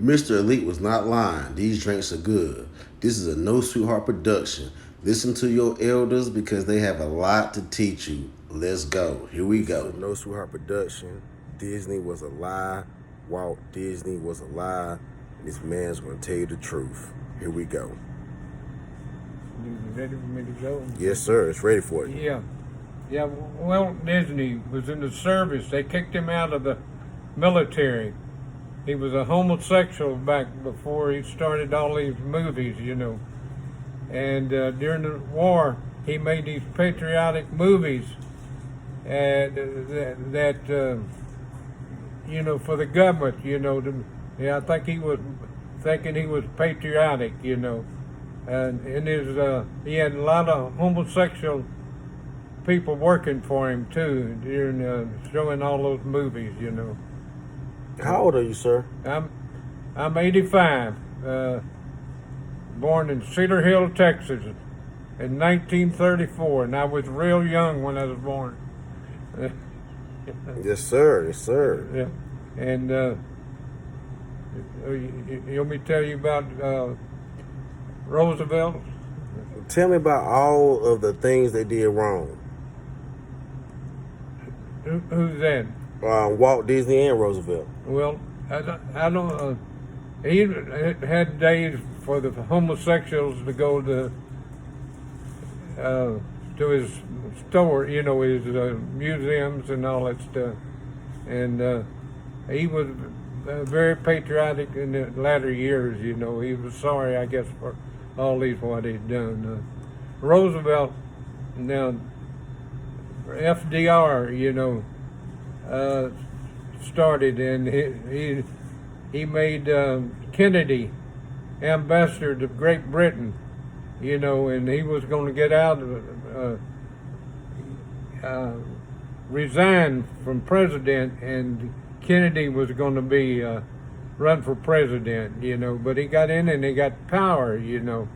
Mr. Elite was not lying. These drinks are good. This is a No Sweetheart production. Listen to your elders because they have a lot to teach you. Let's go. Here we go. No Sweetheart production. Disney was a lie. Walt Disney was a lie. This man's going to tell you the truth. Here we go. You ready for me to go? Yes, sir. It's ready for you. Yeah. Yeah, Walt Disney was in the service. They kicked him out of the military. He was a homosexual back before he started all these movies, you know. And during the war, he made these patriotic movies that you know, for the government, you know. I think he was thinking he was patriotic, you know. And in his, he had a lot of homosexual people working for him too during showing all those movies, you know. How old are you, sir? I'm 85. Born in Cedar Hill, Texas, in 1934, and I was real young when I was born. Yes, sir. Yes, sir. Yeah, and you want me to tell you about Roosevelt? Tell me about all of the things they did wrong. Who's that? Walt Disney and Roosevelt. Well, I don't. He had days for the homosexuals to go to his store, you know, his museums and all that stuff. And he was very patriotic in the latter years, you know. He was sorry, I guess, for all these what he'd done. Roosevelt, now, FDR, you know, started, and he made Kennedy ambassador to Great Britain, you know, and he was going to get out, resign from president, and Kennedy was going to be run for president, you know, but he got in and he got power, you know.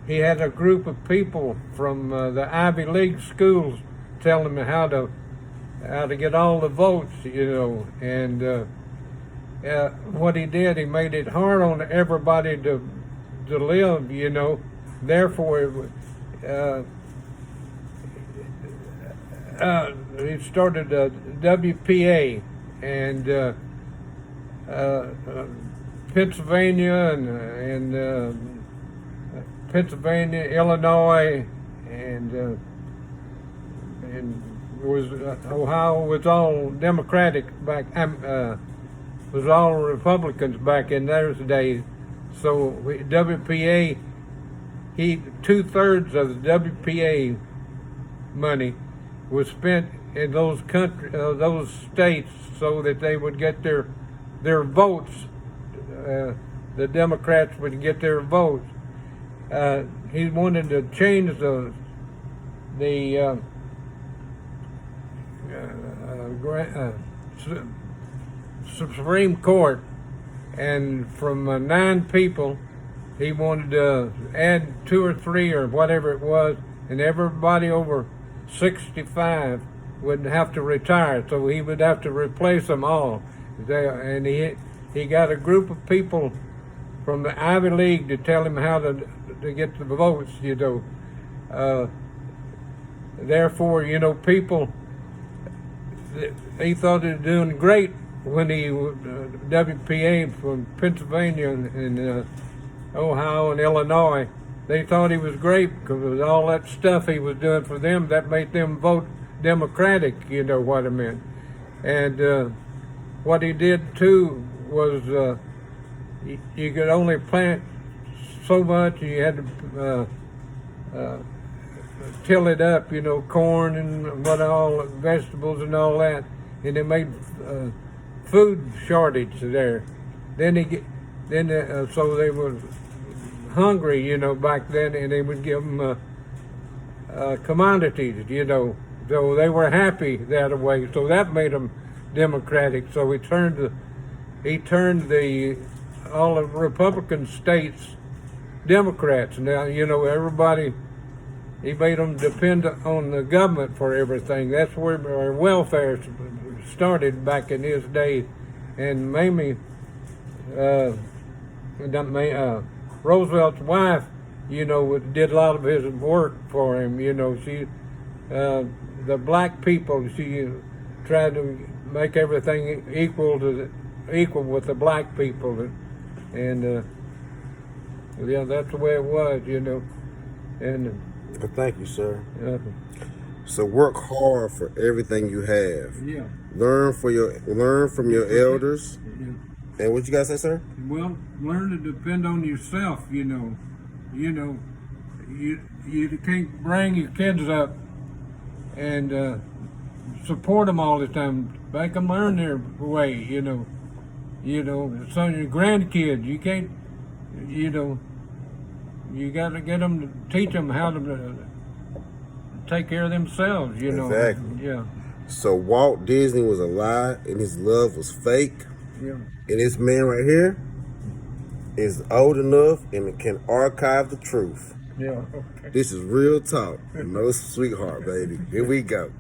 He had a group of people from the Ivy League schools telling him how to get all the votes, you know, and what he did, he made it hard on everybody to live, you know. Therefore, he started WPA and Pennsylvania and Pennsylvania, Illinois, and was Ohio was all Democratic back. Was all Republicans back in those days. So WPA, 2/3 of the WPA money was spent in those those states, so that they would get their votes. The Democrats would get their votes. He wanted to change the Supreme Court, and from 9 people, he wanted to add 2 or 3 or whatever it was, and everybody over 65 would have to retire, so he would have to replace them all. And he got a group of people from the Ivy League to tell him how to get the votes, you know. Therefore, you know, people, he thought he was doing great when he WPA from Pennsylvania and Ohio and Illinois. They thought he was great because of all that stuff he was doing for them. That made them vote Democratic, you know what I meant. And what he did too was you could only plant so much. You had to till it up, you know, corn and what all, vegetables and all that. And they made food shortage there. So they were hungry, you know, back then, and they would give them commodities, you know. So they were happy that way. So that made them Democratic. So he turned all the Republican states Democrats. Now, you know, everybody, he made them depend on the government for everything. That's where our welfare started back in his day. And mainly Roosevelt's wife, you know, did a lot of his work for him. You know, she, the black people, she tried to make everything equal with the black people, and yeah, that's the way it was, you know. And Thank you, sir. uh, So work hard for everything you have. yeah, Learn from your elders. yeah. And what you guys say, sir? Well, learn to depend on yourself. You know, you can't bring your kids up and support them all the time. Make them learn their way. You know, some of your grandkids. You can't. You know, you got to get them to teach them how to take care of themselves. You know. Exactly. Yeah. So Walt Disney was a lie and his love was fake. Yeah. And this man right here is old enough and can archive the truth. Yeah. Okay. This is real talk. No sweetheart, baby. Here we go.